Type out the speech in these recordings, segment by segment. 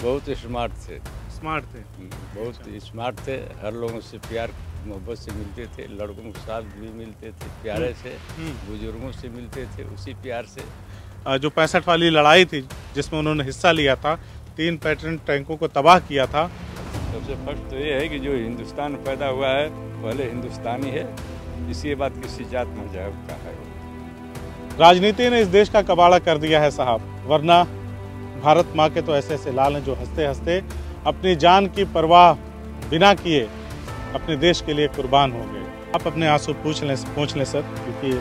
बहुत स्मार्ट थे। स्मार्ट थे। बहुत स्मार्ट थे, हर लोगों से प्यार मोहब्बत से मिलते थे, लड़कों के साथ भी मिलते थे प्यारे से, बुजुर्गों से मिलते थे उसी प्यार से। जो 65 वाली लड़ाई थी जिसमें उन्होंने हिस्सा लिया था, 3 पैट्रियट टैंकों को तबाह किया था। सबसे फर्स्ट तो ये है कि जो हिंदुस्तान में पैदा हुआ है पहले हिंदुस्तानी है, इसके बाद किसी जात मजहब का है। राजनीति ने इस देश का कबाड़ा कर दिया है साहब, वरना भारत माँ के तो ऐसे ऐसे लाल हैं जो हंसते हंसते अपनी जान की परवाह बिना किए अपने देश के लिए कुर्बान हो गए। आप अपने आंसू पूछ लें सर, क्योंकि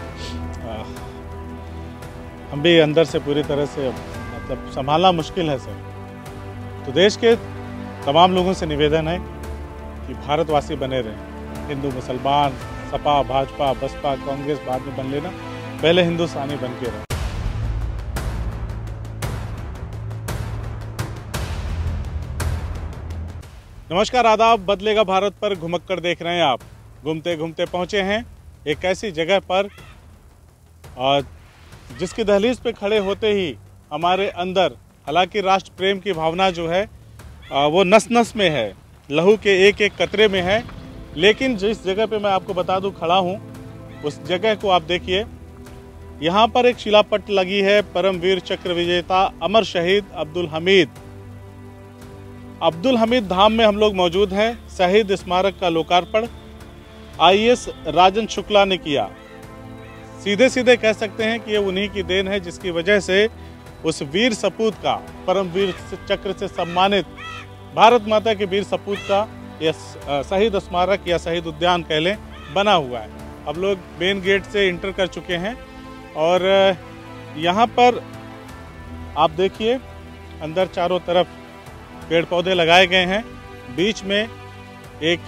हम भी अंदर से पूरी तरह से मतलब संभालना मुश्किल है सर। तो देश के तमाम लोगों से निवेदन है कि भारतवासी बने रहें, हिंदू मुसलमान, सपा भाजपा बसपा कांग्रेस बाद में बन लेना, पहले हिंदुस्तानी बन के रहें। नमस्कार, आदाब। बदलेगा भारत पर घुमक्कड़ देख रहे हैं आप। घूमते घूमते पहुंचे हैं एक ऐसी जगह पर जिसकी दहलीज पे खड़े होते ही हमारे अंदर, हालांकि राष्ट्र प्रेम की भावना जो है वो नस नस में है, लहू के एक एक कतरे में है, लेकिन जिस जगह पे मैं आपको बता दूं खड़ा हूं, उस जगह को आप देखिए। यहाँ पर एक शिलापट लगी है, परमवीर चक्र विजेता अमर शहीद अब्दुल हमीद धाम में हम लोग मौजूद हैं। शहीद स्मारक का लोकार्पण आईएएस राजन शुक्ला ने किया। सीधे सीधे कह सकते हैं कि ये उन्हीं की देन है, जिसकी वजह से उस वीर सपूत का, परमवीर चक्र से सम्मानित भारत माता के वीर सपूत का यह शहीद स्मारक या शहीद उद्यान कह लें बना हुआ है। अब लोग मेन गेट से इंटर कर चुके हैं और यहाँ पर आप देखिए अंदर चारों तरफ पेड़ पौधे लगाए गए हैं। बीच में एक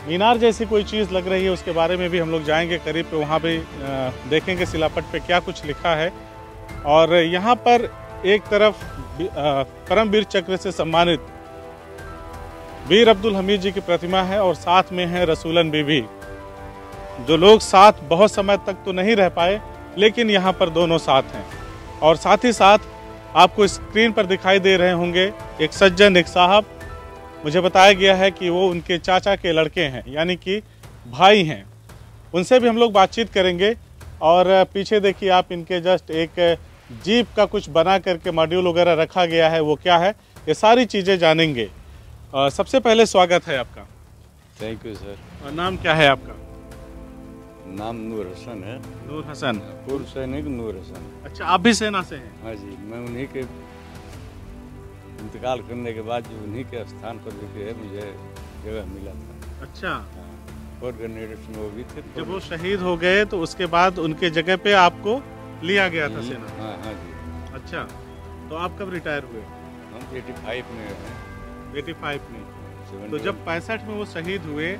मीनार जैसी कोई चीज़ लग रही है, उसके बारे में भी हम लोग जाएंगे करीब पे, वहाँ भी देखेंगे शिलापट पे क्या कुछ लिखा है। और यहाँ पर एक तरफ परमवीर चक्र से सम्मानित वीर अब्दुल हमीद जी की प्रतिमा है और साथ में है रसूलन बीबी। जो लोग साथ बहुत समय तक तो नहीं रह पाए, लेकिन यहाँ पर दोनों साथ हैं। और साथ ही साथ आपको स्क्रीन पर दिखाई दे रहे होंगे एक सज्जन, एक साहब। मुझे बताया गया है कि वो उनके चाचा के लड़के हैं, यानी कि भाई हैं। उनसे भी हम लोग बातचीत करेंगे। और पीछे देखिए आप, इनके जस्ट एक जीप का कुछ बना करके मॉड्यूल वगैरह रखा गया है, वो क्या है, ये सारी चीज़ें जानेंगे। सबसे पहले स्वागत है आपका। Thank you sir. और नाम क्या है आपका? नाम नूर हसन है। नूर हसन, पूर्व सैनिक नूर हसन। अच्छा, आप भी सेना से हैं? हाँ जी, मैं उन्हीं के इंतकाल करने के बाद जो उन्हीं के स्थान पर जो है मुझे जगह मिला था। अच्छा, फोर्थ ग्रेनेडियर्स में वो भी थे। जब वो शहीद हो गए तो उसके बाद उनके जगह पे आपको लिया गया था सेना? हाँ हाँ जी। अच्छा, तो आप कब रिटायर हुए? हम 85 में हैं। 85 में। तो जब 65 में वो शहीद हुए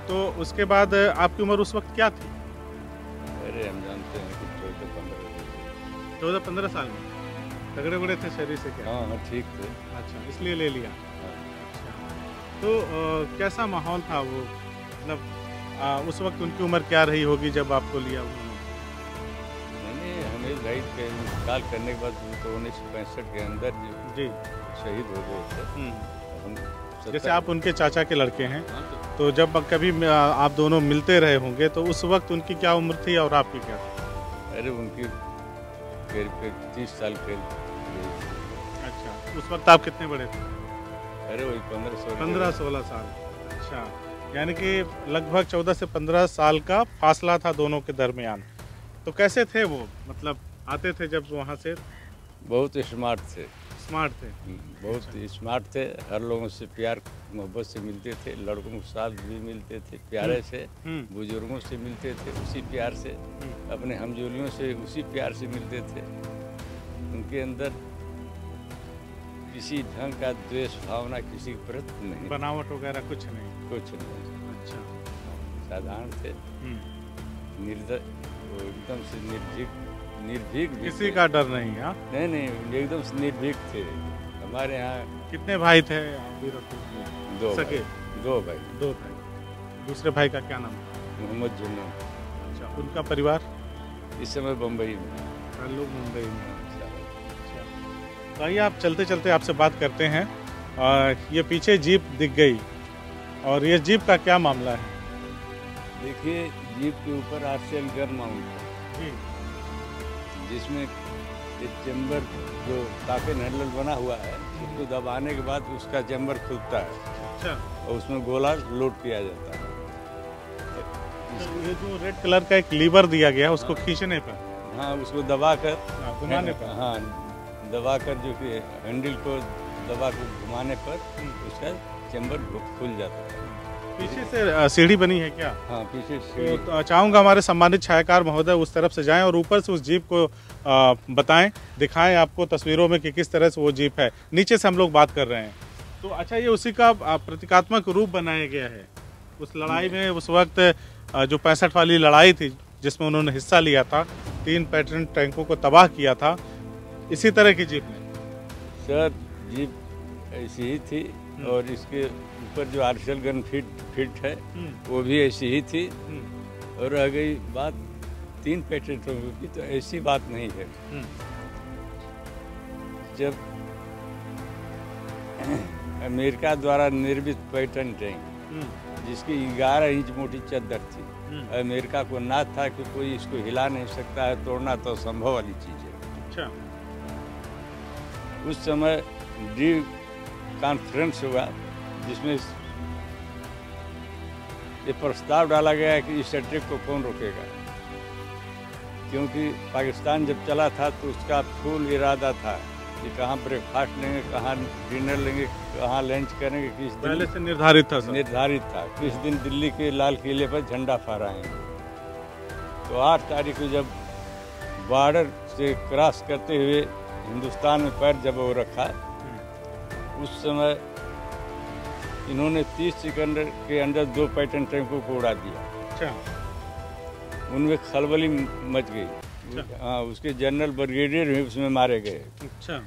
तो उसके बाद आपकी उम्र उस वक्त क्या थी? अरे हम जानते हैं कि 14-15 साल में। तगड़े बड़े थे शरीर से क्या? हाँ ठीक थे। अच्छा, इसलिए ले लिया। हाँ। अच्छा, तो कैसा माहौल था वो, मतलब उस वक्त उनकी उम्र क्या रही होगी जब आपको लिया उन्होंने? मैंने हमें भाई के इंतकाल करने के बाद तो 1965 के अंदर जो जी शहीद हो गए थे। हम जैसे आप उनके चाचा के लड़के हैं, हाँ, तो जब कभी आप दोनों मिलते रहे होंगे तो उस वक्त उनकी क्या उम्र थी और आपकी क्या थी? अरे उनकी करीब 30 साल के। अच्छा, उस वक्त आप कितने बड़े थे? अरे वही 15-16 साल। अच्छा, यानी कि लगभग 14 से 15 साल का फासला था दोनों के दरमियान। तो कैसे थे वो, मतलब आते थे जब वहाँ से? बहुत स्मार्ट थे। स्मार्ट थे? बहुत स्मार्ट थे, हर लोगों से प्यार मोहब्बत से मिलते थे, लड़कों के साथ भी मिलते थे प्यारे से, बुजुर्गों से मिलते थे उसी प्यार से, अपने हमजोलियों से उसी प्यार से मिलते थे। उनके अंदर किसी ढंग का द्वेष भावना किसी के प्रति नहीं, बनावट वगैरह कुछ नहीं? कुछ नहीं। अच्छा, साधारण थे, एकदम से निर्भीक किसी का डर नहीं? हाँ, नहीं, एकदम से निर्भीक थे। हमारे यहाँ कितने भाई थे? दो सके? दो भाई। 2 भाई। दूसरे भाई का क्या नाम? मोहम्मद जुन्ना। अच्छा, उनका परिवार? इस समय बम्बई में। लोग मुंबई में। अच्छा, तो आइए आप चलते चलते आपसे बात करते हैं। ये पीछे जीप दिख गई और ये जीप का क्या मामला है? देखिए, जीप के ऊपर आर्शियल गन माउंट है, जिसमें एक चैम्बर जो काफी हैंडल बना हुआ है, उसको दबाने के बाद उसका चैम्बर खुलता है। अच्छा। और उसमें गोला लोड किया जाता है। ये जो रेड कलर का एक लीवर दिया गया उसको खींचने पर, हाँ, उसको दबाकर घुमाने पर, हाँ, दबाकर जो कि हैंडल को दबा कर घुमाने पर उसका चैम्बर खुल जाता है। पीछे से सीढ़ी बनी है क्या? हाँ, पीछे सीढ़ी। तो चाहूँगा हमारे सम्मानित छायाकार महोदय उस तरफ से जाएं और ऊपर से उस जीप को बताएं, दिखाएं आपको तस्वीरों में कि किस तरह से वो जीप है। नीचे से हम लोग बात कर रहे हैं। तो अच्छा, ये उसी का प्रतीकात्मक रूप बनाया गया है। उस लड़ाई में उस वक्त जो 65 वाली लड़ाई थी जिसमें उन्होंने हिस्सा लिया था, 3 पैट्रन टैंकों को तबाह किया था, इसी तरह की जीप में। सर, जीप ऐसी ही थी और इसके ऊपर जो आर्शियल गन फिट है वो भी ऐसी ही थी। और रह गई बात 3 पैट्रन टैंकों की, तो ऐसी बात नहीं है। जब अमेरिका द्वारा निर्मित पैट्रन टैंक, जिसकी 11 इंच मोटी चद्दर थी, अमेरिका को ना था कि कोई इसको हिला नहीं सकता है, तोड़ना तो संभव वाली चीज है। अच्छा। उस समय डी कॉन्फ्रेंस हुआ जिसमें ये प्रस्ताव डाला गया कि इस अटैक को कौन रोकेगा, क्योंकि पाकिस्तान जब चला था तो उसका फुल इरादा था कि कहाँ ब्रेकफास्ट लेंगे, कहाँ डिनर लेंगे, कहाँ लंच करेंगे, किस दिन पहले से निर्धारित था। किस दिन दिल्ली के लाल किले पर झंडा फहराएंगे। तो 8 तारीख को जब बॉर्डर से क्रॉस करते हुए हिंदुस्तान में पैर जब वो रखा, उस समय इन्होंने 30 सेकंड के अंदर 2 पैट्रन टैंकों को उड़ा दिया। अच्छा। उनमें खलबली मच गई। हाँ, उसके जनरल ब्रिगेडियर भी उसमें मारे गए। अच्छा।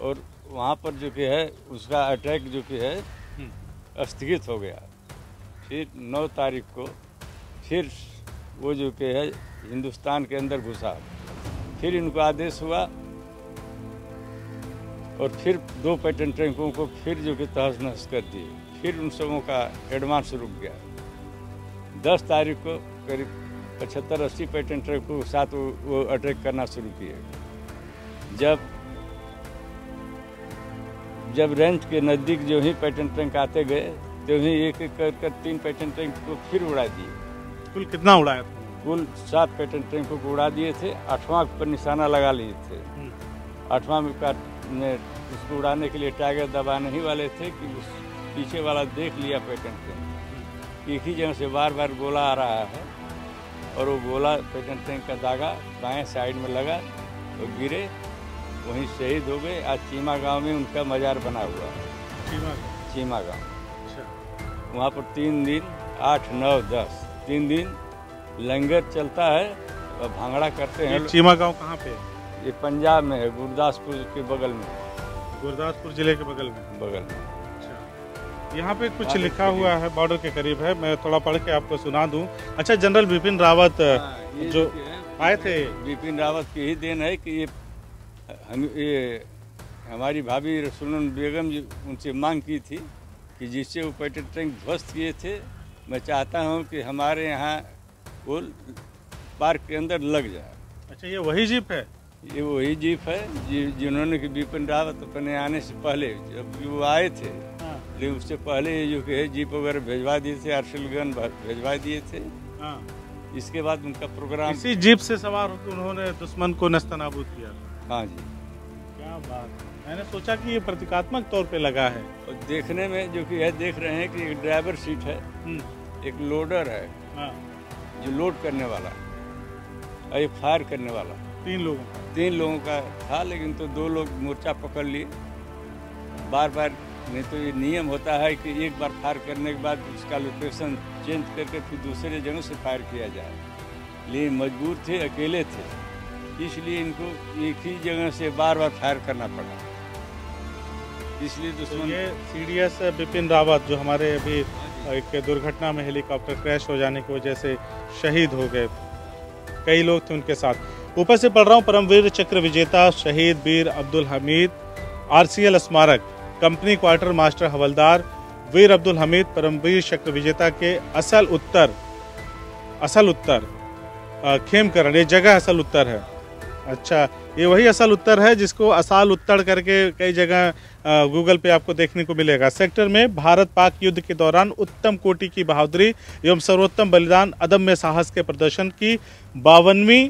और वहाँ पर जो कि है उसका अटैक जो कि है स्थगित हो गया। फिर 9 तारीख को फिर वो जो कि है हिंदुस्तान के अंदर घुसा। फिर इनको आदेश हुआ और फिर 2 पैट्रन टैंकों को फिर जो कि तहस नहस कर दिए। फिर उन सबों का एडवांस रुक गया। 10 तारीख को करीब 75-80 पैट्रन टैंकों के साथ वो अटैक करना शुरू किए। जब रेंज के नज़दीक जो ही पैट्रन टैंक आते गए तो ही एक एक कर 3 पैट्रन टैंक को फिर उड़ा दिए। कुल कितना उड़ाया था? कुल 7 पैट्रन टैंकों को उड़ा दिए थे। 8वां पर निशाना लगा लिए थे। 8वां में उसको उड़ाने के लिए टाइगर दबाने ही वाले थे कि उस पीछे वाला देख लिया पैट्रन टैंक, एक ही जगह से बार बार गोला आ रहा है और वो गोला पैट्रन टैंक का दागा बाएं साइड में लगा और गिरे, वहीं शहीद हो गए। आज चीमा गांव में उनका मजार बना हुआ है। चीमा गांव। अच्छा। वहाँ पर 3 दिन 8, 9, 10 3 दिन लंगर चलता है और भांगड़ा करते हैं। चीमा गांव कहाँ पे? ये पंजाब में है, गुरदासपुर के बगल में। गुरदासपुर जिले के बगल में? बगल में। अच्छा। यहाँ पे कुछ लिखा हुआ है, बॉर्डर के करीब है, मैं थोड़ा पढ़ के आपको सुना दूं। अच्छा, जनरल बिपिन रावत जो आए थे, बिपिन रावत की ही देन है कि ये हमारी भाभी रसूलन बेगम जी उनसे मांग की थी कि जिससे वो पैट्रन टैंक ध्वस्त किए थे, मैं चाहता हूँ कि हमारे यहाँ वो पार्क के अंदर लग जाए। अच्छा, ये वही जीप है? ये वही जीप है जिन्होंने कि बिपिन रावत अपने आने से पहले जब वो आए थे, लेकिन उससे पहले जो कि है जीप वगैरह भेजवा दिए थे, आर्शियल गन भेजवा दिए थे। इसके बाद उनका प्रोग्राम इसी जीप से सवार होकर उन्होंने दुश्मन को नेस्तनाबूद किया। हाँ जी। क्या बात। मैंने सोचा कि ये प्रतीकात्मक तौर पे लगा है। और देखने में जो कि है देख रहे हैं कि एक ड्राइवर सीट है, एक लोडर है जो लोड करने वाला और एक फायर करने वाला। 3 लोगों का था, लेकिन तो 2 लोग मोर्चा पकड़ लिए। बार बार नहीं तो ये नियम होता है कि एक बार फायर करने के बाद उसका लोकेशन चेंज करके फिर दूसरे जगह से फायर किया जाए, लेकिन मजबूर थे, अकेले थे, इसलिए इनको एक ही जगह से बार बार फायर करना पड़ा। इसलिए दुश्मन ये CDS बिपिन रावत जो हमारे अभी एक दुर्घटना में हेलीकॉप्टर क्रैश हो जाने की वजह से शहीद हो गए, कई लोग थे उनके साथ। ऊपर से पढ़ रहा हूँ, परमवीर चक्र विजेता शहीद वीर अब्दुल हमीद, RCL स्मारक, कंपनी क्वार्टर मास्टर हवलदार वीर अब्दुल हमीद, परमवीर चक्र विजेता के असल उत्तर खेमकरण, ये जगह असल उत्तर है। अच्छा, ये वही असल उत्तर है जिसको असाल उत्तर करके कई जगह गूगल पे आपको देखने को मिलेगा। सेक्टर में भारत पाक युद्ध के दौरान उत्तम कोटि की बहादुरी एवं सर्वोत्तम बलिदान, अदम्य साहस के प्रदर्शन की 52वीं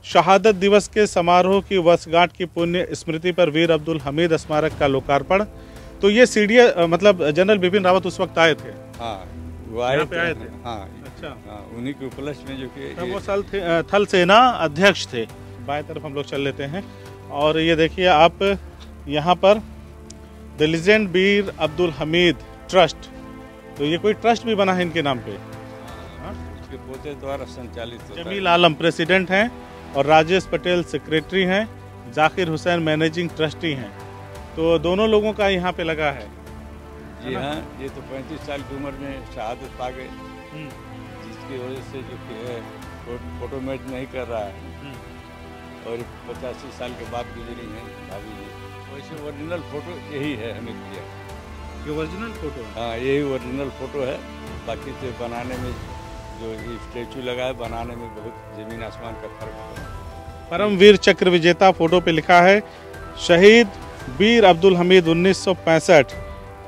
शहादत दिवस के समारोह की वर्षगांठ की पुण्य स्मृति पर वीर अब्दुल हमीद स्मारक का लोकार्पण। तो ये सीढ़ियाँ मतलब जनरल बिपिन रावत उस वक्त आए थे। हाँ, वो आए थे। हाँ, अच्छा, उन्हीं के उपलक्ष्य में जो कि वो थल सेना अध्यक्ष थे। बाएं तरफ हम लोग चल लेते हैं और ये देखिए आप यहाँ पर the legend Veer Abdul Hamid trust, तो ये कोई ट्रस्ट भी बना है इनके नाम पे। उसके पोते द्वारा संचालित होता है। जमील आलम प्रेसिडेंट हैं और राजेश पटेल सेक्रेटरी हैं, जाकिर हुसैन मैनेजिंग ट्रस्टी हैं। तो दोनों लोगों का यहाँ पे लगा है। जी हाँ, ये तो 35 साल की उम्र में शहादत पा गए, जिसकी वजह से जो कि है फोटो मैच नहीं कर रहा है और 85 साल के बाद गुजरी हैं भाभी जी। वैसे ओरिजिनल फोटो यही है हमें दिया। ये ओरिजिनल फोटो? हाँ, यही ओरिजिनल फोटो है। बाकी तो बनाने में जो ये स्टेचू लगा है, बनाने में बहुत जमीन आसमान का फर्क है। परमवीर चक्र विजेता फोटो पे लिखा है शहीद वीर अब्दुल हमीद 1965।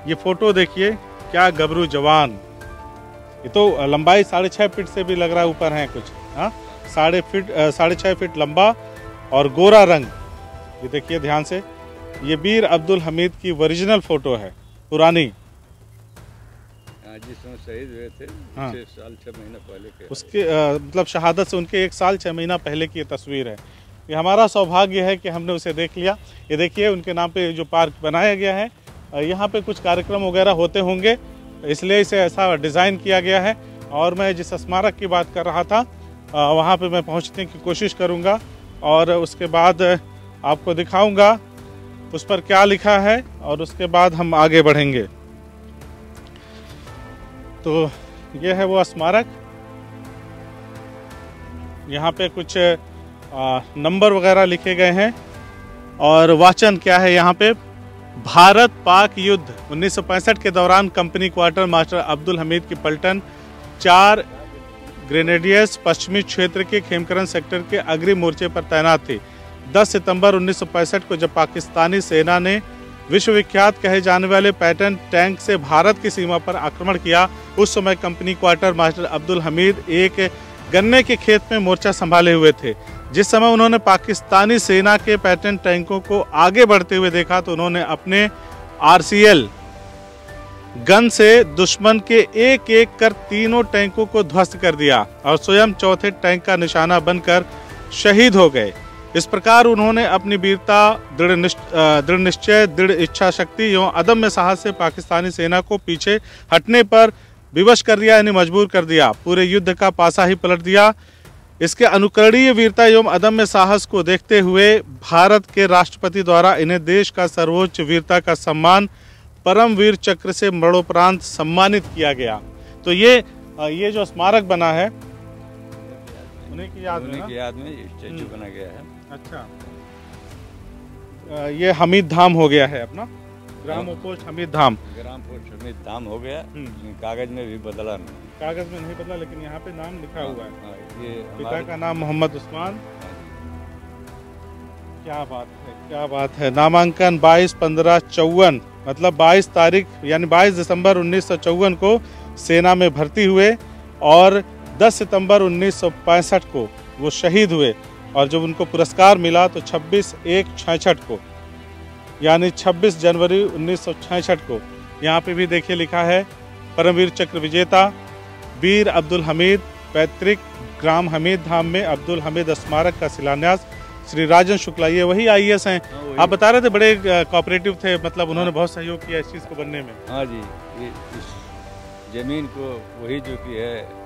ये फोटो देखिए, क्या गबरू जवान। ये तो लंबाई 6.5 फीट से भी लग रहा है ऊपर है कुछ। हाँ, 6.5 फीट लंबा और गोरा रंग। ये देखिए ध्यान से, ये वीर अब्दुल हमीद की ओरिजिनल फोटो है, पुरानी। जिस समय शहीद हुए थे, हाँ, 6 साल 6 महीना पहले के उसके मतलब शहादत से उनके 1 साल 6 महीना पहले की ये तस्वीर है। ये हमारा सौभाग्य है कि हमने उसे देख लिया। ये देखिए उनके नाम पे जो पार्क बनाया गया है, यहाँ पे कुछ कार्यक्रम वगैरह होते होंगे, इसलिए इसे ऐसा डिज़ाइन किया गया है। और मैं जिस स्मारक की बात कर रहा था वहाँ पे मैं पहुँचने की कोशिश करूँगा और उसके बाद आपको दिखाऊंगा उस पर क्या लिखा है और उसके बाद हम आगे बढ़ेंगे। तो ये है वो स्मारक। यहाँ पे कुछ नंबर वगैरह लिखे गए हैं और वाचन क्या है यहाँ पे, भारत पाक युद्ध 1965 के दौरान company quarter master Abdul Hamid की पलटन 4 ग्रेनेडियर्स पश्चिमी क्षेत्र के खेमकरण सेक्टर के अग्रिम मोर्चे पर तैनात थी। 10 सितंबर 1965 को जब पाकिस्तानी सेना ने विश्वविख्यात कहे जाने वाले पैटर्न टैंक से भारत की सीमा पर आक्रमण किया, उस समय company quarter master Abdul Hamid एक गन्ने के खेत में मोर्चा संभाले हुए थे। जिस समय उन्होंने पाकिस्तानी सेना के पैटर्न टैंकों को आगे बढ़ते हुए देखा तो उन्होंने अपने RCL गन से दुश्मन के एक एक कर तीनों टैंकों को ध्वस्त कर दिया और स्वयं चौथे टैंक का निशाना बनकर शहीद हो गए। इस प्रकार उन्होंने अपनी वीरता, दृढ़ निश्चय, दृढ़ इच्छा शक्ति एवं अदम्य साहस से पाकिस्तानी सेना को पीछे हटने पर विवश कर दिया, यानी मजबूर कर दिया। पूरे युद्ध का पासा ही पलट दिया। इसके अनुकरणीय वीरता एवं अदम्य साहस को देखते हुए भारत के राष्ट्रपति द्वारा इन्हें देश का सर्वोच्च वीरता का सम्मान परमवीर चक्र से मरणोपरांत सम्मानित किया गया। तो ये जो स्मारक बना है उन्हीं की याद में ये स्टैचू बना गया है। अच्छा, ये हमीद धाम हो गया है अपना, ग्राम पोस्ट हमीद धाम। ग्राम पोस्ट हमीद धाम हो गया, कागज में भी बदला नहीं। कागज में नहीं बदला, लेकिन यहाँ पे नाम लिखा हुआ है। ये पिता का नाम मोहम्मद उस्मान। क्या बात है, क्या बात है। नामांकन 22/15/54, मतलब 22 तारीख यानी 22 दिसंबर 1954 को सेना में भर्ती हुए और 10 सितंबर 1965 को वो शहीद हुए और जब उनको पुरस्कार मिला तो 26/1/66 को, यानी 26 जनवरी 1966 को। यहाँ पे भी देखिए लिखा है परमवीर चक्र विजेता वीर अब्दुल हमीद, पैतृक ग्राम हमीद धाम में अब्दुल हमीद स्मारक का शिलान्यास श्री राजन शुक्ला। ये वही IAS हैं, आप बता रहे थे, बड़े कोऑपरेटिव थे, मतलब उन्होंने बहुत सहयोग किया इस चीज़ को बनने में। हाँ जी, ये इस जमीन को वही जो कि है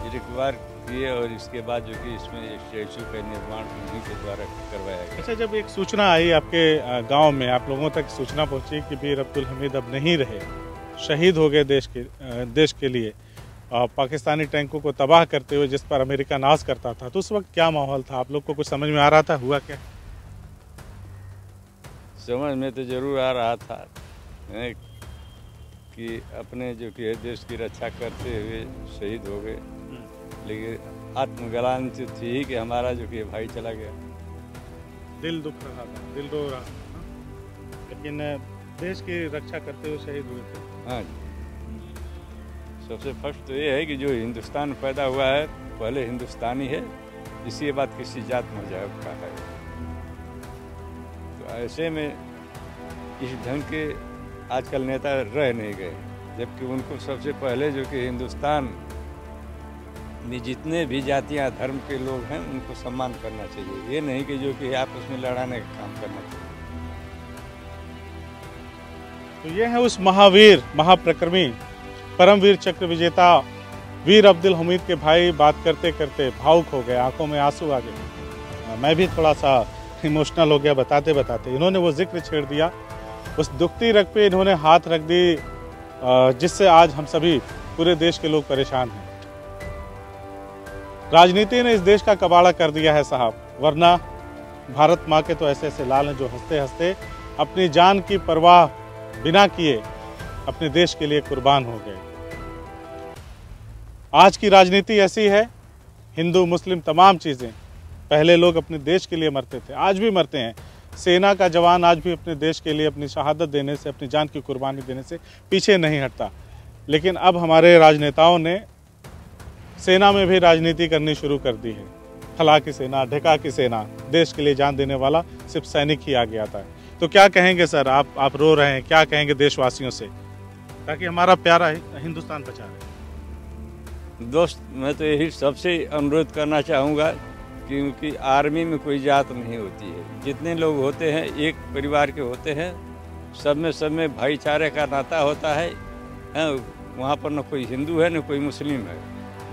रिक्वायर किए और इसके बाद जो कि इसमें स्टैचू का निर्माण उन्हीं के द्वारा करवाया गया। अच्छा, जब एक सूचना आई आपके गांव में, आप लोगों तक सूचना पहुंची कि वीर अब्दुल हमीद अब नहीं रहे, शहीद हो गए देश के लिए, पाकिस्तानी टैंकों को तबाह करते हुए जिस पर अमेरिका नाज करता था, तो उस वक्त क्या माहौल था? आप लोग को कुछ समझ में आ रहा था हुआ क्या? समझ में तो जरूर आ रहा था कि अपने जो कि देश की रक्षा करते हुए शहीद हो गए, लेकिन आत्मग्लानि तो थी ही कि हमारा जो कि भाई चला गया। दिल दुख रहा था, दिल रो रहा था, लेकिन देश की रक्षा करते हुए शहीद हुए थे। हाँ जी, सबसे फर्स्ट तो ये है कि जो हिंदुस्तान पैदा हुआ है पहले हिंदुस्तानी है, इसके बाद किसी जात मजहब का है। तो ऐसे में इस ढंग के आजकल नेता रह नहीं गए, जबकि उनको सबसे पहले जो कि हिंदुस्तान में जितने भी जातियां धर्म के लोग हैं उनको सम्मान करना चाहिए, ये नहीं कि जो कि आपस में लड़ाने का काम करना चाहिए। तो ये है उस महावीर, महाप्रक्रमी, परमवीर चक्र विजेता वीर अब्दुल हमीद के भाई। बात करते करते भावुक हो गए, आंखों में आंसू आ गए। मैं भी थोड़ा सा इमोशनल हो गया बताते बताते। इन्होंने वो जिक्र छेड़ दिया, उस दुखती रग पे इन्होंने हाथ रख दी जिससे आज हम सभी पूरे देश के लोग परेशान हैं। राजनीति ने इस देश का कबाड़ा कर दिया है साहब, वरना भारत माँ के तो ऐसे ऐसे लाल हैं जो हंसते हंसते अपनी जान की परवाह बिना किए अपने देश के लिए कुर्बान हो गए। आज की राजनीति ऐसी है, हिंदू मुस्लिम तमाम चीज़ें, पहले लोग अपने देश के लिए मरते थे, आज भी मरते हैं। सेना का जवान आज भी अपने देश के लिए अपनी शहादत देने से, अपनी जान की कुर्बानी देने से पीछे नहीं हटता। लेकिन अब हमारे राजनेताओं ने सेना में भी राजनीति करनी शुरू कर दी है। फला की सेना, ढेका की सेना, देश के लिए जान देने वाला सिर्फ सैनिक ही आगे आता है। तो क्या कहेंगे सर, आप रो रहे हैं, क्या कहेंगे देशवासियों से ताकि हमारा प्यारा हिंदुस्तान बचा रहे? दोस्त, मैं तो यही सबसे अनुरोध करना चाहूँगा, क्योंकि आर्मी में कोई जात नहीं होती है, जितने लोग होते हैं एक परिवार के होते हैं, सब में भाईचारे का नाता होता है। वहाँ पर न कोई हिंदू है न कोई मुस्लिम है,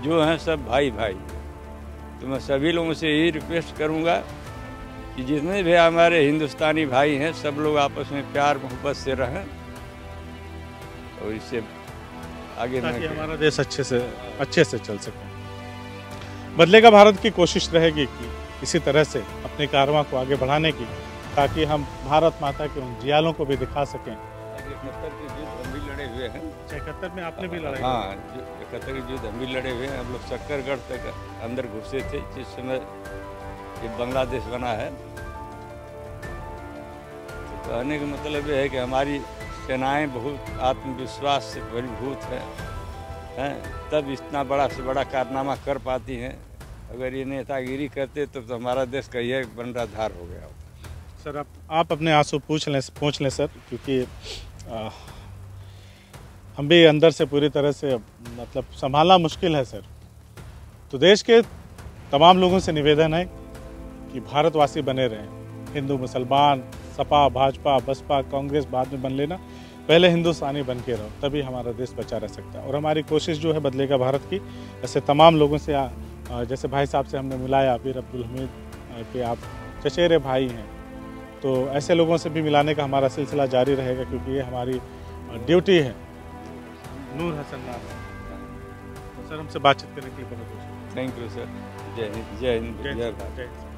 जो हैं सब भाई भाई। तो मैं सभी लोगों से यही रिक्वेस्ट करूँगा कि जितने भी हमारे हिंदुस्तानी भाई हैं सब लोग आपस में प्यार मोहब्बत से रहें और इससे आगे ताकि हमारा देश अच्छे से चल सके। बदलेगा भारत की कोशिश रहेगी कि इसी तरह से अपने कारवां को आगे बढ़ाने की, ताकि हम भारत माता के उन जियालों को भी दिखा सकें। 71 के युद्ध हम भी लड़े हुए हैं। 71 में आपने भी लड़ाई? हाँ, 71 के युद्ध हम भी लड़े हुए हैं। हम लोग सक्करगढ़ तक अंदर घुसे थे जिस समय ये बांग्लादेश बना है। तो कहने का मतलब ये है कि हमारी सेनाएं बहुत आत्मविश्वास से भरीभूत हैं, तब इतना बड़ा से बड़ा कारनामा कर पाती हैं। अगर ये नेतागिरी करते तो हमारा देश का ये बंटाधार हो गया। सर आप अपने आंसू पूछ लें सर, क्योंकि हम भी अंदर से पूरी तरह से मतलब संभालना मुश्किल है सर। तो देश के तमाम लोगों से निवेदन है कि भारतवासी बने रहें, हिंदू मुसलमान, सपा भाजपा बसपा कांग्रेस बाद में बन लेना, पहले हिंदुस्तानी बन के रहो, तभी हमारा देश बचा रह सकता है। और हमारी कोशिश जो है बदलेगा भारत की, ऐसे तमाम लोगों से जैसे भाई साहब से हमने मिलाया, वीर अब्दुल हमीद के आप चचेरे भाई हैं, तो ऐसे लोगों से भी मिलाने का हमारा सिलसिला जारी रहेगा, क्योंकि ये हमारी ड्यूटी है। नूर हसन नाम है। तो सर हमसे बातचीत करने के लिए बहुत बहुत थैंक यू सर। जय हिंद, जय हिंद, जय भारत।